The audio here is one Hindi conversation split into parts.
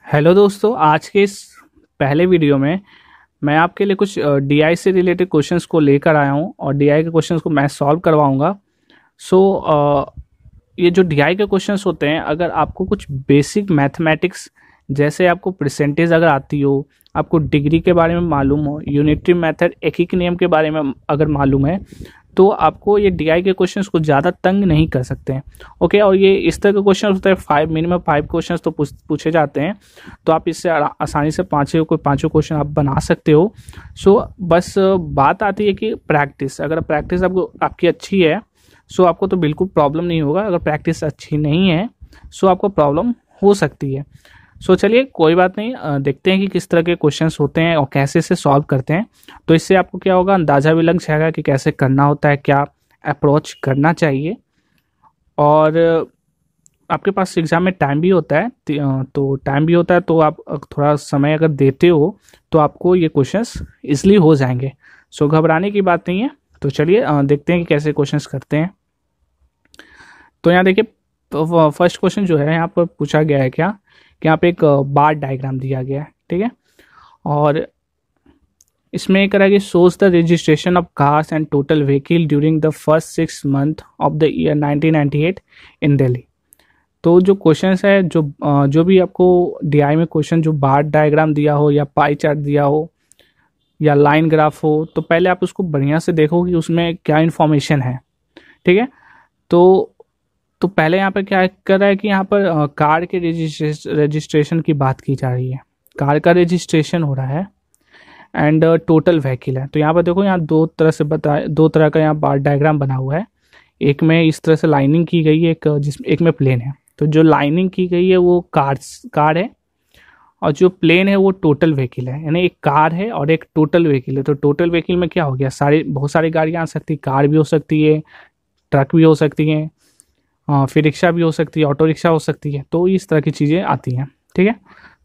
हेलो दोस्तों, आज के इस पहले वीडियो में मैं आपके लिए कुछ डीआई से रिलेटेड क्वेश्चंस को लेकर आया हूं और डीआई के क्वेश्चंस को मैं सॉल्व करवाऊंगा। ये जो डीआई के क्वेश्चंस होते हैं, अगर आपको कुछ बेसिक मैथमेटिक्स जैसे आपको परसेंटेज अगर आती हो, आपको डिग्री के बारे में मालूम हो, यूनिटरी मेथड एकीक नियम के बारे में अगर मालूम है, तो आपको ये डीआई के क्वेश्चंस को ज़्यादा तंग नहीं कर सकते हैं। ओके, और ये इस तरह के क्वेश्चन होते हैं, मिनिमम 5 क्वेश्चंस तो पूछे जाते हैं, तो आप इससे आसानी से पाँचों क्वेश्चन आप बना सकते हो। बस बात आती है कि प्रैक्टिस, अगर प्रैक्टिस आपकी अच्छी है आपको तो बिल्कुल प्रॉब्लम नहीं होगा। अगर प्रैक्टिस अच्छी नहीं है आपको प्रॉब्लम हो सकती है। चलिए कोई बात नहीं, देखते हैं कि किस तरह के क्वेश्चंस होते हैं और कैसे से सॉल्व करते हैं। तो इससे आपको क्या होगा, अंदाज़ा भी लग जाएगा कि कैसे करना होता है, क्या अप्रोच करना चाहिए। और आपके पास एग्ज़ाम में टाइम भी होता है, तो आप थोड़ा समय अगर देते हो तो आपको ये क्वेश्चंस ईजिली हो जाएंगे। घबराने की बात नहीं है। तो चलिए देखते हैं कि कैसे क्वेश्चंस करते हैं। तो यहाँ देखिए, फर्स्ट क्वेश्चन जो है यहाँ पर पूछा गया है क्या कि यहाँ पे एक बार डायग्राम दिया गया है, ठीक है। और इसमें एक तरह की shows the registration of cars and total vehicle during the first 6 month of the year 1998 इन दिल्ली। तो जो क्वेश्चन है, जो भी आपको डीआई में क्वेश्चन जो बार डायग्राम दिया हो या पाई चार्ट दिया हो या लाइन ग्राफ हो, तो पहले आप उसको बढ़िया से देखो कि उसमें क्या इन्फॉर्मेशन है, ठीक है। तो पहले यहाँ पर क्या कर रहा है कि यहाँ पर कार के रजिस्ट्रेशन की बात की जा रही है, कार का रजिस्ट्रेशन हो रहा है एंड टोटल व्हीकल है। तो यहाँ पर देखो, यहाँ दो तरह का यहाँ बार डायग्राम बना हुआ है। एक में इस तरह से लाइनिंग की गई है, एक में प्लेन है। तो जो लाइनिंग की गई है वो कार है और जो प्लेन है वो टोटल व्हीकल है, यानी एक कार है और एक टोटल व्हीकल है। तो टोटल व्हीकल में क्या हो गया, बहुत सारी गाड़ियाँ आ सकती है, कार भी हो सकती है, ट्रक भी हो सकती है, फिर रिक्शा भी हो सकती है, ऑटो रिक्शा हो सकती है। तो इस तरह की चीज़ें आती हैं, ठीक है।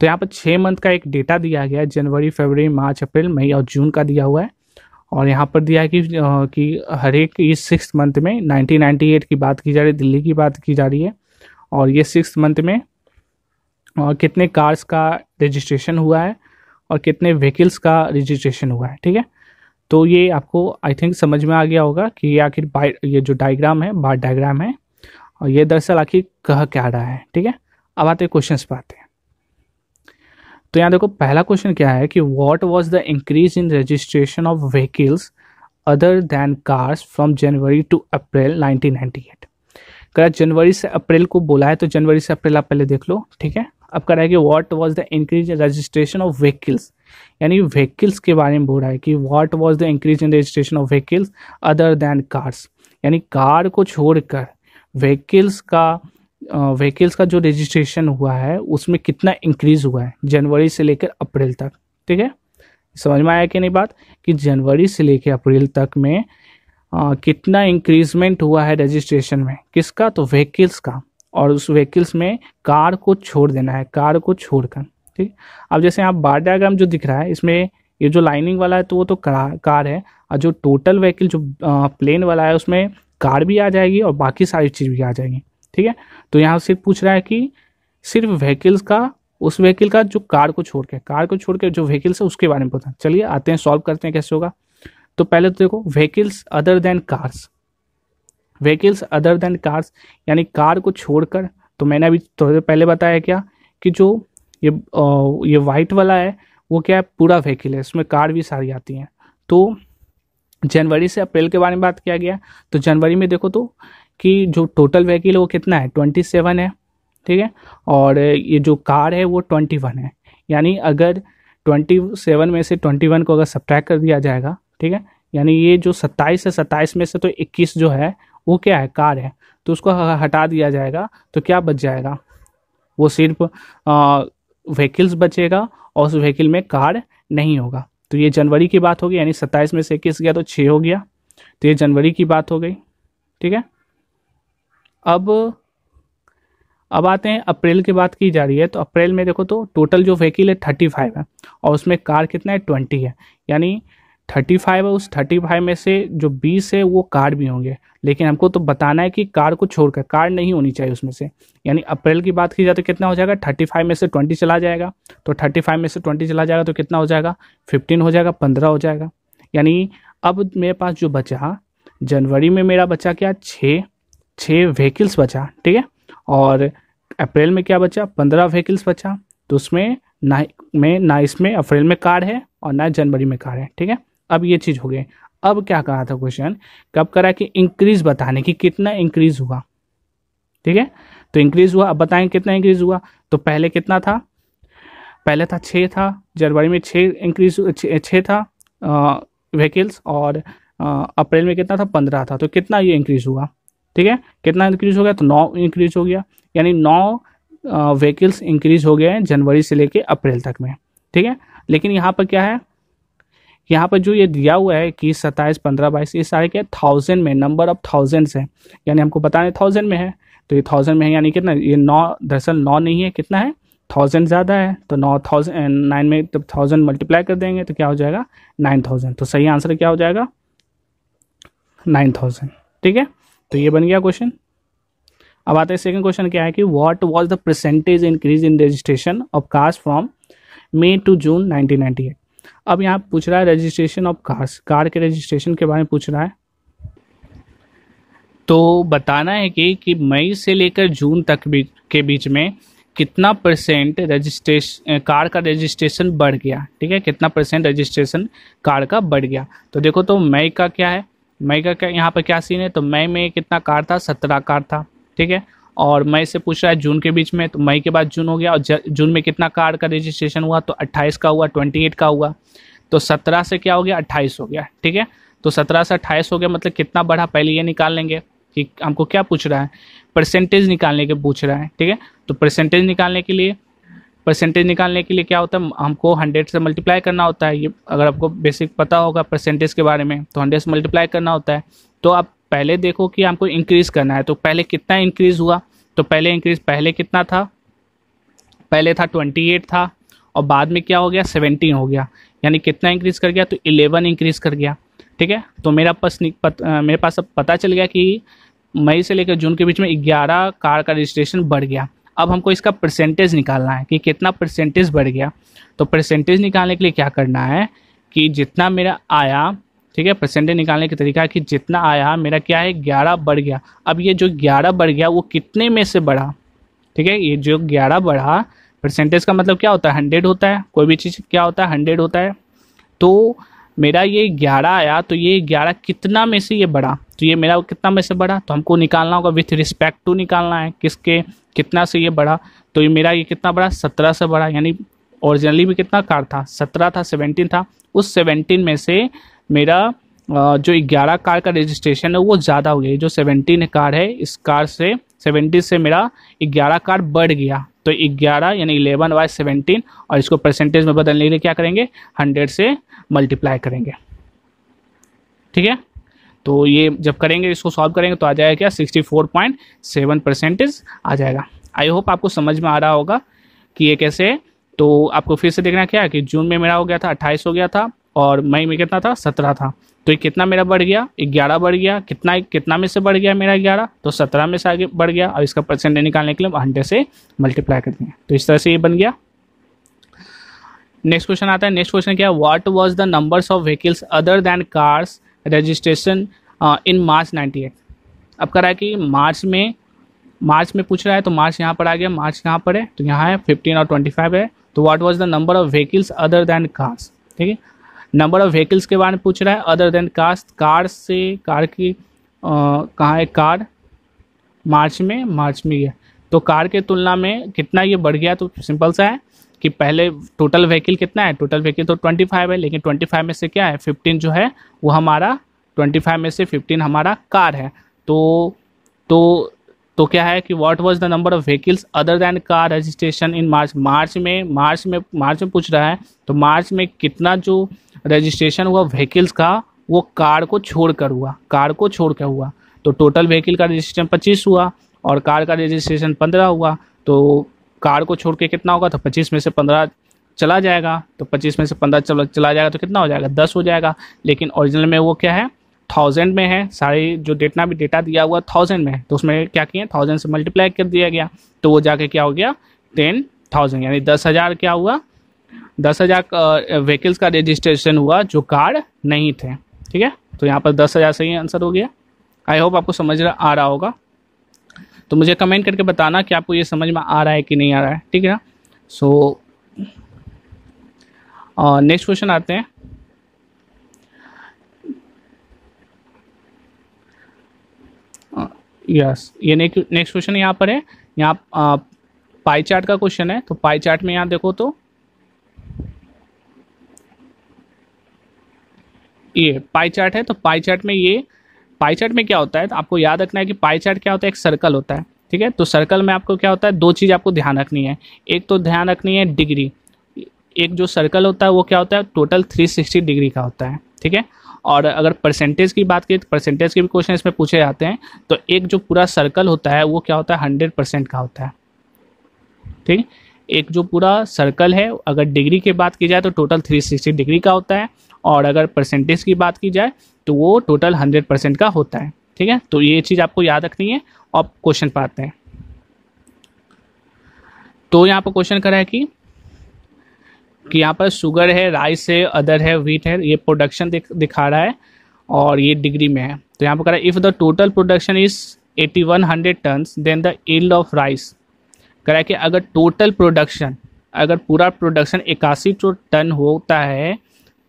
तो यहाँ पर 6 मंथ का एक डेटा दिया गया है, जनवरी, फरवरी, मार्च, अप्रैल, मई और जून का दिया हुआ है। और यहाँ पर दिया है कि हर एक इस 6 मंथ में 1998 की बात की जा रही है, दिल्ली की बात की जा रही है। और ये 6 मंथ में कितने कार्स का रजिस्ट्रेशन हुआ है और कितने व्हीकल्स का रजिस्ट्रेशन हुआ है, ठीक है। तो ये आपको आई थिंक समझ में आ गया होगा कि आखिर ये जो डायग्राम है, बार डायग्राम है, और ये दरअसल आखिर कह क्या रहा है, ठीक है। अब आते हैं क्वेश्चंस पर आते हैं। तो यहाँ देखो, पहला क्वेश्चन क्या है कि what was the increase in registration of vehicles other than cars from January to April 1998। अगर जनवरी से अप्रैल को बोला है तो जनवरी से अप्रैल आप पहले देख लो, ठीक है। अब कह रहा है कि what was the increase in registration of vehicles, यानी व्हीकल्स के बारे में बोल रहा है कि what was the increase in registration of vehicles other than cars, यानी कार को छोड़कर व्हीकल्स का जो रजिस्ट्रेशन हुआ है उसमें कितना इंक्रीज हुआ है जनवरी से लेकर अप्रैल तक, ठीक है। समझ में आया कि नहीं बात, कि जनवरी से लेकर अप्रैल तक में कितना इंक्रीजमेंट हुआ है रजिस्ट्रेशन में, किसका, तो व्हीकल्स का। और उस व्हीकल्स में कार को छोड़ देना है, कार को छोड़कर, ठीक। अब जैसे यहाँ बार डायग्राम जो दिख रहा है, इसमें ये जो लाइनिंग वाला है तो वो तो कार है, और जो टोटल व्हीकल जो प्लेन वाला है उसमें कार भी आ जाएगी और बाकी सारी चीज़ भी आ जाएगी, ठीक है। तो यहाँ सिर्फ पूछ रहा है कि सिर्फ व्हीकल्स का, उस व्हीकल का जो कार को छोड़ के जो व्हीकल्स है उसके बारे में पता। चलिए आते हैं, सॉल्व करते हैं कैसे होगा। तो पहले तो देखो, व्हीकल्स अदर देन कार्स, यानी कार को छोड़कर। तो मैंने अभी थोड़ी देर पहले बताया क्या कि जो ये वाइट वाला है वो क्या है, पूरा व्हीकल है, इसमें कार भी सारी आती हैं। तो जनवरी से अप्रैल के बारे में बात किया गया, तो जनवरी में देखो तो कि जो टोटल व्हीकल है वो कितना है, 27 है, ठीक है। और ये जो कार है वो 21 है, यानी अगर 27 में से 21 को अगर सब्ट्रैक्ट कर दिया जाएगा, ठीक है, यानी ये जो 27 है, 27 में से तो 21 जो है वो क्या है, कार है, तो उसको हटा दिया जाएगा। तो क्या बच जाएगा, वो सिर्फ व्हीकल्स बचेगा और उस व्हीकल में कार नहीं होगा। तो ये जनवरी की बात होगी, यानी 27 में से 21 गया तो 6 हो गया, तो ये जनवरी की बात हो गई, ठीक है। अब आते हैं अप्रैल की बात की जा रही है। तो अप्रैल में देखो तो टोटल जो व्हीकल है 35 है और उसमें कार कितना है, 20 है, यानी 35 है, उस 35 में से जो 20 है वो कार भी होंगे, लेकिन हमको तो बताना है कि कार को छोड़कर, कार नहीं होनी चाहिए उसमें से। यानी अप्रैल की बात की जाए तो कितना हो जाएगा, 35 में से 20 चला जाएगा, तो 35 में से 20 चला जाएगा तो कितना हो जाएगा, 15 हो जाएगा, 15 हो जाएगा। यानी अब मेरे पास जो बचा, जनवरी में मेरा बचा क्या, 6 व्हीकल्स बचा, ठीक है, और अप्रैल में क्या बचा, 15 व्हीकल्स बचा। तो उसमें ना इसमें अप्रैल में कार है और ना जनवरी में कार है, ठीक है। अब ये चीज़ हो गई। अब क्या कहा था क्वेश्चन, कब करा कि इंक्रीज बताने की, कितना इंक्रीज हुआ, ठीक है। तो इंक्रीज हुआ, अब बताएंगे कितना इंक्रीज हुआ। तो पहले कितना था, पहले था 6 था, जनवरी में 6 था व्हीकल्स, और अप्रैल में कितना था, 15 था। तो कितना ये इंक्रीज हुआ, ठीक है, कितना इंक्रीज हो गया, तो 9 इंक्रीज हो गया। यानी 9 व्हीकल्स इंक्रीज हो गए हैं जनवरी से लेके अप्रैल तक में, ठीक है। लेकिन यहाँ पर क्या है, यहाँ पर जो ये दिया हुआ है कि 27, 15, 22, ये सारे क्या, 1000 में, नंबर ऑफ थाउजेंड्स है, यानी हमको बताना 1000 में है। तो ये 1000 में है, यानी कितना, ये 9, दरअसल 9 नहीं है, कितना है, 1000 ज़्यादा है। तो 9 में जब 1000 मल्टीप्लाई कर देंगे तो क्या हो जाएगा, 9000। तो सही आंसर क्या हो जाएगा, 9000, ठीक है। तो ये बन गया क्वेश्चन। अब आते हैं सेकंड क्वेश्चन, क्या है कि what was the percentage increase in registration of cars from May to June 1998। अब यहाँ पूछ रहा है रजिस्ट्रेशन ऑफ कार्स, कार के रजिस्ट्रेशन के बारे में पूछ रहा है। तो बताना है कि मई से लेकर जून तक के बीच में कितना परसेंट रजिस्ट्रेशन, कार का रजिस्ट्रेशन बढ़ गया, ठीक है, कितना परसेंट रजिस्ट्रेशन कार का बढ़ गया। तो देखो, तो मई का क्या है, मई का क्या यहाँ पर क्या सीन है, तो मई में कितना कार था, 17 कार था, ठीक है। और मई से पूछ रहा है जून के बीच में, तो मई के बाद जून हो गया, और जून में कितना कार का रजिस्ट्रेशन हुआ, तो 28 का हुआ, 28 का हुआ। तो 17 से क्या हो गया, 28 हो गया, ठीक है। तो 17 से 28 हो गया, मतलब कितना बढ़ा, पहले ये निकाल लेंगे कि हमको क्या पूछ रहा है, परसेंटेज निकालने के पूछ रहा है, ठीक है। तो परसेंटेज निकालने के लिए क्या होता है, हमको 100 से मल्टीप्लाई करना होता है। ये अगर आपको बेसिक पता होगा परसेंटेज के बारे में, तो 100 से मल्टीप्लाई करना होता है। तो आप पहले देखो कि हमको इंक्रीज़ करना है, तो पहले कितना इंक्रीज़ हुआ, तो पहले कितना था, पहले था 28 था, और बाद में क्या हो गया, 17 हो गया। यानी कितना इंक्रीज़ कर गया, तो 11 इंक्रीज़ कर गया, ठीक है। तो मेरे पास अब पता चल गया कि मई से लेकर जून के बीच में 11 कार का रजिस्ट्रेशन बढ़ गया। अब हमको इसका परसेंटेज निकालना है कि कितना परसेंटेज बढ़ गया। तो परसेंटेज निकालने के लिए क्या करना है कि जितना मेरा आया, ठीक है, परसेंटेज निकालने का तरीका है कि जितना आया मेरा क्या है, 11 बढ़ गया। अब ये जो 11 बढ़ गया वो कितने में से बढ़ा, ठीक है, ये जो 11 बढ़ा, परसेंटेज का मतलब क्या होता है, 100 होता है, कोई भी चीज़ क्या होता है, 100 होता है। तो मेरा ये 11 आया, तो ये 11 कितना में से ये बढ़ा, तो ये मेरा कितना में से बढ़ा, तो हमको निकालना होगा विथ रिस्पेक्ट टू निकालना है, किसके, कितना से ये बढ़ा। तो ये मेरा ये कितना बढ़ा, 17 से बढ़ा। यानी ओरिजिनली भी कितना कार था, 17 था, 17 था, उस 17 में से मेरा जो 11 कार का रजिस्ट्रेशन है वो ज़्यादा हो गया। जो 17 कार है, इस कार से 70 से मेरा 11 कार बढ़ गया। तो 11 यानी 11/17, और इसको परसेंटेज में बदलने के लिए क्या करेंगे, 100 से मल्टीप्लाई करेंगे, ठीक है। तो ये जब करेंगे, इसको सॉल्व करेंगे तो आ जाएगा क्या, 64.7% आ जाएगा। आई होप आपको समझ में आ रहा होगा कि ये कैसे है। तो आपको फिर से देखना क्या है कि जून में मेरा हो गया था 28 हो गया था, और मई में कितना था, 17 था। तो ये कितना मेरा बढ़ गया, 11 बढ़ गया। कितना में से बढ़ गया मेरा 11, तो 17 में से आगे बढ़ गया, और इसका परसेंटेज निकालने के लिए 100 से मल्टीप्लाई कर देंगे। तो इस तरह से ये बन गया। नेक्स्ट क्वेश्चन आता है। नेक्स्ट क्वेश्चन क्या है, what was the numbers of vehicles other than cars registration in March 98। अब कह रहा है कि मार्च में पूछ रहा है, तो मार्च यहाँ पर आ गया, मार्च यहाँ पर है, तो यहाँ है 15 और 25 है। तो what was the number of vehicles other than cars, ठीक है। नंबर ऑफ व्हीकल्स के बारे में पूछ रहा है, अदर देन कार्स, कार से, कार की कहाँ है, कार मार्च में ये, तो कार के तुलना में कितना ये बढ़ गया। तो सिंपल सा है कि पहले टोटल व्हीकल कितना है, टोटल व्हीकल तो 25 है, लेकिन 25 में से क्या है, 15 जो है वो हमारा, 25 में से 15 हमारा कार है। तो क्या है कि what was the number of vehicles other than car registration in March. March में पूछ रहा है, तो मार्च में कितना जो रजिस्ट्रेशन हुआ व्हीकल्स का, वो कार को छोड़कर हुआ। तो टोटल व्हीकल का रजिस्ट्रेशन 25 हुआ, और कार का रजिस्ट्रेशन 15 हुआ। तो कार को छोड़ के कितना होगा, तो 25 में से 15 चला जाएगा, तो 25 में से 15 चला जाएगा तो कितना हो जाएगा, 10 हो जाएगा। लेकिन ओरिजिनल में वो क्या है, 1000 में है, सारी जो जितना भी डेटा दिया हुआ 1000 में है, तो उसमें क्या किया, 1000 से मल्टीप्लाई कर दिया गया, तो वो जाके क्या हो गया 10,000, यानी 10,000 क्या हुआ, 10,000 व्हीकल्स का रजिस्ट्रेशन हुआ जो कार नहीं थे। ठीक है, तो यहाँ पर 10,000 सही आंसर हो गया। आई होप आपको समझ आ रहा होगा। तो मुझे कमेंट करके बताना कि आपको ये समझ में आ रहा है कि नहीं आ रहा है। ठीक है ना। सो नेक्स्ट क्वेश्चन आते हैं। यस, ये नेक्स्ट क्वेश्चन यहाँ पर है। यहाँ पाई चार्ट का क्वेश्चन है। तो पाई चार्ट में यहाँ देखो तो ये पाई चार्ट है। तो पाई चार्ट में क्या होता है, तो आपको याद रखना है कि पाई चार्ट क्या होता है, एक सर्कल होता है। ठीक है, तो सर्कल में आपको क्या होता है, दो चीज़ आपको ध्यान रखनी है। एक तो ध्यान रखनी है डिग्री, एक जो सर्कल होता है वो क्या होता है, टोटल 360 डिग्री का होता है। ठीक है, और अगर परसेंटेज की बात करें तो परसेंटेज के भी क्वेश्चन इसमें पूछे जाते हैं। तो एक जो पूरा सर्कल होता है वो क्या होता है, 100% का होता है। ठीक, एक जो पूरा सर्कल है अगर डिग्री की बात की जाए तो टोटल 360 डिग्री का होता है, और अगर परसेंटेज की बात की जाए तो वो टोटल 100% का होता है। ठीक है, तो ये चीज़ आपको याद रखनी है। अब क्वेश्चन पर आते हैं। तो यहाँ पर क्वेश्चन करा है कि यहाँ पर शुगर है, राइस है, अदर है, व्हीट है, ये प्रोडक्शन दिखा रहा है और ये डिग्री में है। तो यहाँ पर कह रहा है if the total production is 8100 tons then the yield of rice. कह रहा है कि अगर टोटल प्रोडक्शन, अगर पूरा प्रोडक्शन 81 टन होता है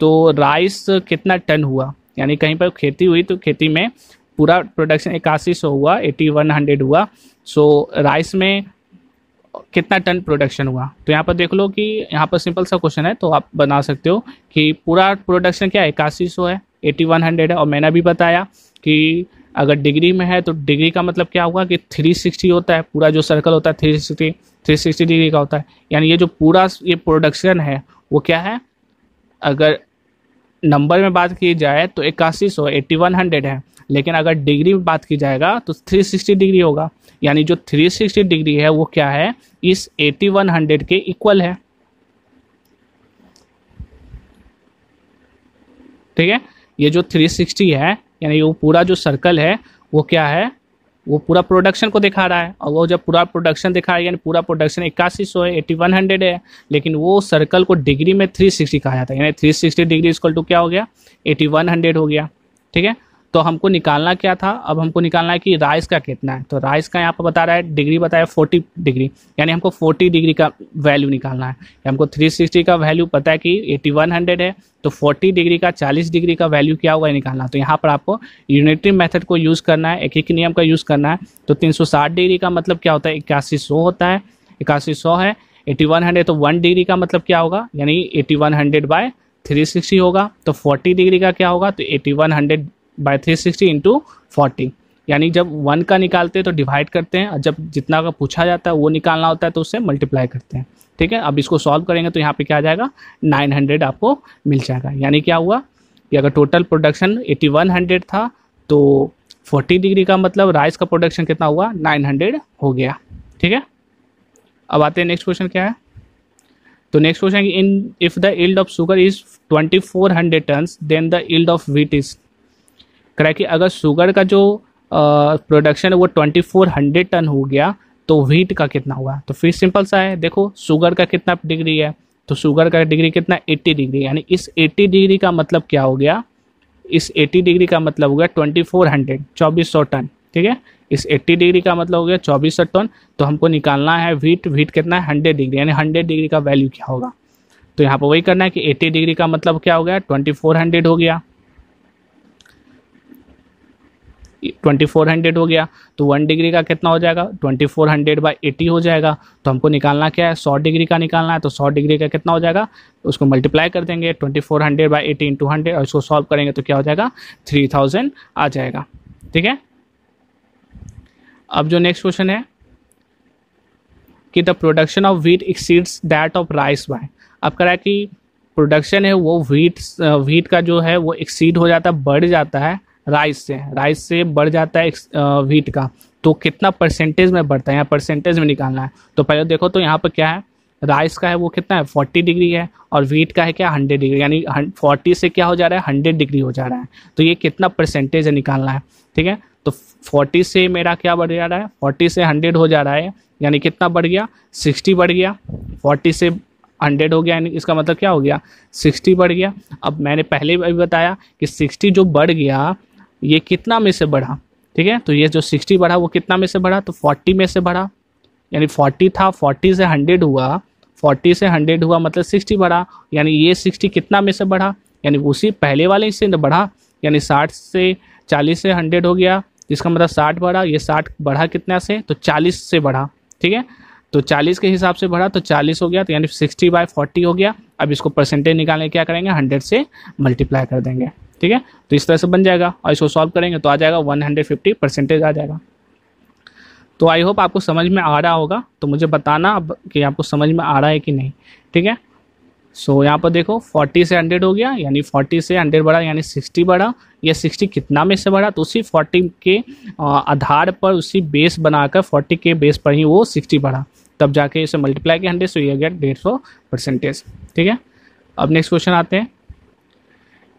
तो राइस कितना टन हुआ, यानी कहीं पर खेती हुई तो खेती में पूरा प्रोडक्शन 8100 हुआ, 8100 हुआ, सो राइस में कितना टन प्रोडक्शन हुआ। तो यहाँ पर देख लो कि यहाँ पर सिंपल सा क्वेश्चन है, तो आप बना सकते हो कि पूरा प्रोडक्शन क्या है, 8100 है, 8100 है, और मैंने भी बताया कि अगर डिग्री में है तो डिग्री का मतलब क्या होगा कि 360 होता है, पूरा जो सर्कल होता है 360 डिग्री का होता है। यानी ये जो पूरा ये प्रोडक्शन है वो क्या है, अगर नंबर में बात की जाए तो 8100 8100 है, लेकिन अगर डिग्री में बात की जाएगा तो 360 डिग्री होगा। यानी जो 360 डिग्री है वो क्या है, इस 8100 के इक्वल है। ठीक है, ये जो 360 है यानी वो पूरा जो सर्कल है वो क्या है, वो पूरा प्रोडक्शन को दिखा रहा है, और वो जब पूरा प्रोडक्शन दिखा रहा है यानी पूरा प्रोडक्शन 8100 है, 8100 है, लेकिन वो सर्कल को डिग्री में 360 कहा जाता है, यानी 360 डिग्री इक्वल टू क्या हो गया, 8100 हो गया। ठीक है, तो हमको निकालना क्या था, अब हमको निकालना है कि राइस का कितना है। तो राइस का यहाँ पर बता रहा है, डिग्री बताया 40 डिग्री, यानी हमको 40 डिग्री का वैल्यू निकालना है। हमको 360 का वैल्यू पता है कि 8100 है, तो 40 डिग्री का 40 डिग्री का वैल्यू क्या होगा निकालना। तो यहाँ पर आपको यूनिटरी मेथड को यूज़ करना है, एक ही नियम का यूज़ करना है। तो 360 डिग्री का मतलब क्या होता है, 8100 होता है, 8100 है, 8100 तो 1 डिग्री का मतलब क्या होगा, यानी 8100/360 होगा। तो 40 डिग्री का क्या होगा, तो 8100/360 इंटू 40, यानी जब 1 का निकालते हैं तो डिवाइड करते हैं, और जब जितना का पूछा जाता है वो निकालना होता है तो उससे मल्टीप्लाई करते हैं। ठीक है, अब इसको सॉल्व करेंगे तो यहाँ पे क्या आ जाएगा, 900 आपको मिल जाएगा। यानी क्या हुआ कि अगर टोटल प्रोडक्शन 8100 था तो 40 डिग्री का मतलब राइस का प्रोडक्शन कितना हुआ, 900 हो गया। ठीक है, अब आते हैं नेक्स्ट क्वेश्चन क्या है। तो next question in if the yield of sugar is 2400 tons then the yield of wheat is. कह रहा है कि अगर शुगर का जो प्रोडक्शन है वो 2400 टन हो गया तो व्हीट का कितना हुआ। तो फिर सिंपल सा है, देखो शुगर का कितना डिग्री है, तो शुगर का डिग्री कितना, 80 डिग्री, यानी इस 80 डिग्री का मतलब क्या हो गया, इस 80 डिग्री का मतलब हो गया 2400 टन। ठीक है, इस 80 डिग्री का मतलब हो गया 2400 टन। तो हमको निकालना है व्हीट कितना है, 100 डिग्री, यानी 100 डिग्री का वैल्यू क्या होगा। तो यहाँ पर वही करना है कि 80 डिग्री का मतलब क्या हो गया, 2400 हो गया, 2400 हो गया। तो 1 डिग्री का कितना हो जाएगा, 2400/80 हो जाएगा। तो हमको निकालना क्या है, 100 डिग्री का निकालना है। तो 100 डिग्री का कितना हो जाएगा, उसको मल्टीप्लाई कर देंगे 2400/80 इंटू 100, और इसको सॉल्व करेंगे तो क्या हो जाएगा, 3000 आ जाएगा। ठीक है, अब जो नेक्स्ट क्वेश्चन है कि the production of wheat exceeds that of rice by. अब कह रहा है कि प्रोडक्शन है वो व्हीट का जो है वो एक्सीड हो जाता है, बढ़ जाता है राइस से बढ़ जाता है व्हीट का। तो कितना परसेंटेज में बढ़ता है, यहाँ परसेंटेज में निकालना है। तो पहले देखो तो यहाँ पर क्या है, राइस का है वो कितना है 40 डिग्री है, और वीट का है क्या 100 डिग्री, यानी 40 से क्या हो जा रहा है 100 डिग्री हो जा रहा है। तो ये कितना परसेंटेज है निकालना है, ठीक है। तो 40 से मेरा क्या बढ़ जा रहा है, 40 से 100 हो जा रहा है, यानी कितना बढ़ गया 60 बढ़ गया। 40 से 100 हो गया, यानी इसका मतलब क्या हो गया 60 बढ़ गया। अब मैंने पहले भी बताया कि 60 जो बढ़ गया ये कितना में से बढ़ा, ठीक है। तो ये जो 60 बढ़ा वो कितना में से बढ़ा, तो 40 में से बढ़ा, यानी 40 था 40 से 100 हुआ, 40 से 100 हुआ मतलब 60 बढ़ा, यानी ये 60 कितना में से बढ़ा, यानी उसी पहले वाले से बढ़ा, यानी 60 से 40 से 100 हो गया, इसका मतलब 60 बढ़ा, ये 60 बढ़ा कितना से, तो 40 से बढ़ा, ठीक है। तो 40 के हिसाब से बढ़ा तो 40 हो गया, तो यानी 60/40 हो गया। अब इसको परसेंटेज निकालने क्या करेंगे 100 से मल्टीप्लाई कर देंगे, ठीक है। तो इस तरह से बन जाएगा, और इसको सॉल्व करेंगे तो आ जाएगा 150 परसेंटेज आ जाएगा। तो आई होप आपको समझ में आ रहा होगा, तो मुझे बताना अब कि आपको समझ में आ रहा है कि नहीं, ठीक है। सो यहाँ पर देखो 40 से 100 हो गया, यानी 40 से 100 बढ़ा, यानी 60 बढ़ा। ये 60 कितना में से बढ़ा, तो उसी 40 के आधार पर उसी बेस बनाकर 40 के बेस पर ही वो 60 बढ़ा, तब जाके इसे मल्टीप्लाई किया 100, सो ये गया 150 परसेंटेज, ठीक है। अब नेक्स्ट क्वेश्चन आते हैं।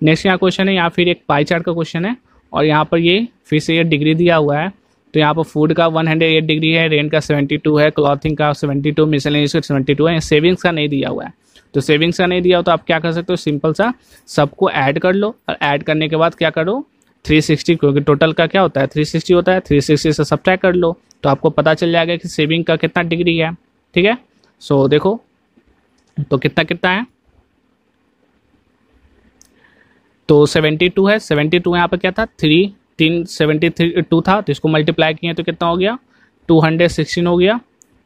नेक्स्ट यहाँ क्वेश्चन है, यहाँ फिर एक पाई चार्ट का क्वेश्चन है, और यहाँ पर ये फिर से ये डिग्री दिया हुआ है। तो यहाँ पर फूड का 108 डिग्री है, रेंट का 72 है, क्लॉथिंग का 72, मिसलेनियस का 72 है, सेविंग्स का नहीं दिया हुआ है। तो सेविंग्स का नहीं दिया हो तो आप क्या कर सकते हो, सिंपल सा सबको ऐड कर लो, और ऐड करने के बाद क्या करो 360, क्योंकि टोटल का क्या होता है 360 होता है, 360 से सब्ट्रैक्ट कर लो, तो आपको पता चल जाएगा कि सेविंग का कितना डिग्री है, ठीक है। सो देखो तो कितना कितना है, तो 72 है, 72 यहाँ पर क्या था 372 था, तो इसको मल्टीप्लाई किए तो कितना हो गया 216 हो गया,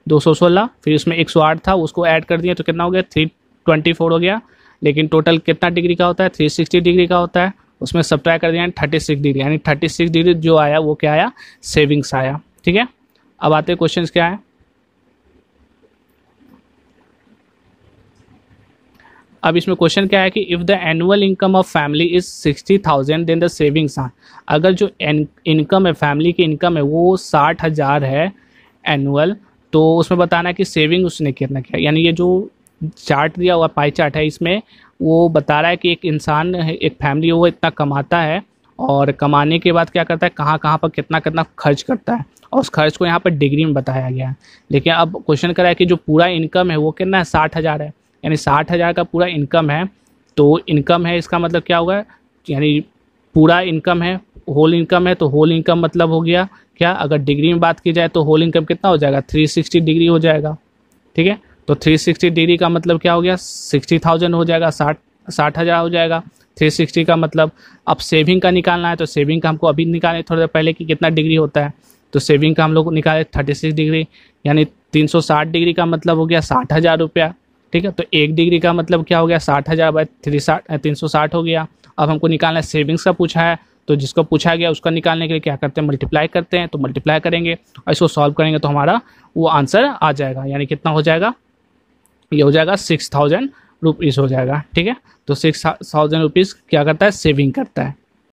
216, फिर इसमें 108 था उसको ऐड कर दिया तो कितना हो गया 324 हो गया। लेकिन टोटल कितना डिग्री का होता है 360 डिग्री का होता है, उसमें सब्ट्रैक्ट कर दिया 36 डिग्री, यानी 36 डिग्री जो आया वो क्या आया सेविंग्स आया, ठीक है। अब आते हैं क्वेश्चन क्या है। अब इसमें क्वेश्चन क्या है कि if the annual income of family is 60,000 then the savings are, अगर जो इनकम है फैमिली की इनकम है वो 60,000 है एनुअल, तो उसमें बताना है कि सेविंग उसने कितना किया। यानी ये जो चार्ट दिया हुआ पाई चार्ट है इसमें वो बता रहा है कि एक इंसान एक फैमिली वो इतना कमाता है, और कमाने के बाद क्या करता है कहाँ कहाँ पर कितना कितना खर्च करता है, और उस खर्च को यहाँ पर डिग्री में बताया गया है। लेकिन अब क्वेश्चन करा है कि जो पूरा इनकम है वो कितना है 60,000 है, यानी 60,000 का पूरा इनकम है, तो इनकम है इसका मतलब क्या होगा, यानी पूरा इनकम है, होल इनकम है, तो होल इनकम मतलब हो गया क्या, अगर डिग्री में बात की जाए तो होल इनकम कितना हो जाएगा 360 डिग्री हो जाएगा, ठीक है। तो 360 डिग्री का मतलब क्या हो गया 60,000 हो जाएगा, 60,000 हो जाएगा। 360 का मतलब अब सेविंग का निकालना है, तो सेविंग का हमको अभी निकाले थोड़ी देर पहले कि कितना डिग्री होता है, तो सेविंग का हम लोग निकाले 36 डिग्री, यानी 360 डिग्री का मतलब हो गया 60,000 रुपया, ठीक है। तो 1 डिग्री का मतलब क्या हो गया 60,000 बाय 360 हो गया। अब हमको निकालना है सेविंग्स का पूछा है, तो जिसको पूछा गया उसका निकालने के लिए क्या करते हैं मल्टीप्लाई करते हैं, तो मल्टीप्लाई करेंगे और इसको सॉल्व करेंगे तो हमारा वो आंसर आ जाएगा, यानी कितना हो जाएगा ये हो जाएगा 6,000 रुपीज़ हो जाएगा, ठीक है। तो 6,000 रुपीज़ क्या करता है सेविंग करता है।